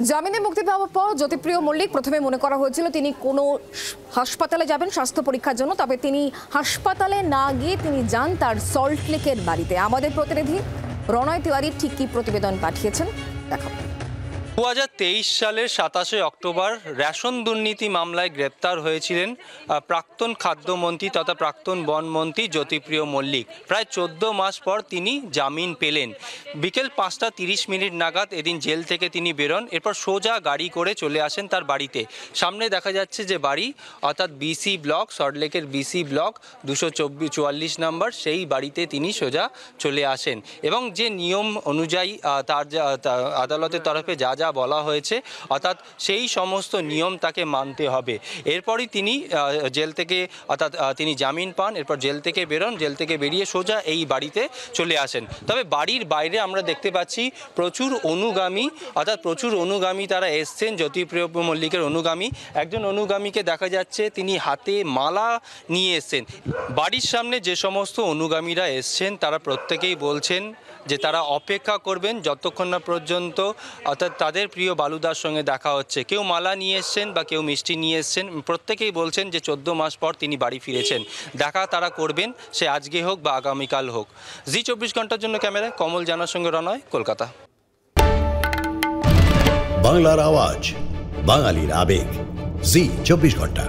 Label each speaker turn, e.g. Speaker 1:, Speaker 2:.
Speaker 1: জামিনে মুক্তি পাওয়ার পর জ্যোতিপ্রিয় মল্লিক প্রথমে মনে করা হয়েছিল তিনি কোনো হাসপাতালে যাবেন স্বাস্থ্য পরীক্ষার জন্য, তবে তিনি হাসপাতালে না গিয়ে তিনি যান তার সল্টলেকের বাড়িতে। আমাদের প্রতিনিধি রণয় তিওয়ারি ঠিক কি প্রতিবেদন পাঠিয়েছেন দেখাবো।
Speaker 2: 2023 সালের 27 অক্টোবর রেশন দুর্নীতি মামলায় গ্রেপ্তার হয়েছিলেন প্রাক্তন খাদ্যমন্ত্রী তথা প্রাক্তন বনমন্ত্রী জ্যোতিপ্রিয় মল্লিক। প্রায় 14 মাস পর তিনি জামিন পেলেন। বিকেল 5:30 নাগাদ এদিন জেল থেকে তিনি বেরোন। এরপর সোজা গাড়ি করে চলে আসেন তার বাড়িতে। সামনে দেখা যাচ্ছে যে বাড়ি, অর্থাৎ বিসি ব্লক, সল্টলেকের বিসি ব্লক 244 নম্বর, সেই বাড়িতে তিনি সোজা চলে আসেন এবং যে নিয়ম অনুযায়ী তার আদালতের তরফে যা যা বলা হয়েছে, অর্থাৎ সেই সমস্ত নিয়ম তাকে মানতে হবে। এরপরই তিনি জেল থেকে অর্থাৎ তিনি জামিন পান। এরপর জেল থেকে বেরোন, জেল থেকে বেরিয়ে সোজা এই বাড়িতে চলে আসেন। তবে বাড়ির বাইরে আমরা দেখতে পাচ্ছি প্রচুর অনুগামী, অর্থাৎ প্রচুর অনুগামী তারা এসছেন, জ্যোতিপ্রিয় মল্লিকের অনুগামী। একজন অনুগামীকে দেখা যাচ্ছে তিনি হাতে মালা নিয়ে এসছেন। বাড়ির সামনে যে সমস্ত অনুগামীরা এসছেন তারা প্রত্যেকেই বলছেন যে তারা অপেক্ষা করবেন যতক্ষণ না পর্যন্ত অর্থাৎ তাদের প্রিয় বালুদার সঙ্গে দেখা হচ্ছে। কেউ মালা নিয়ে এসছেন বা কেউ মিষ্টি নিয়ে এসছেন, প্রত্যেকেই বলছেন যে 14 মাস পর তিনি বাড়ি ফিরেছেন। দেখা তারা করবেন, সে আজকে হোক বা আগামীকাল হোক। জি 24 ঘন্টার জন্য ক্যামেরায় কমল জানার সঙ্গে রণয়, কলকাতা।
Speaker 3: বাংলার আওয়াজ, বাঙালির আবেগ, জি 24 ঘন্টা।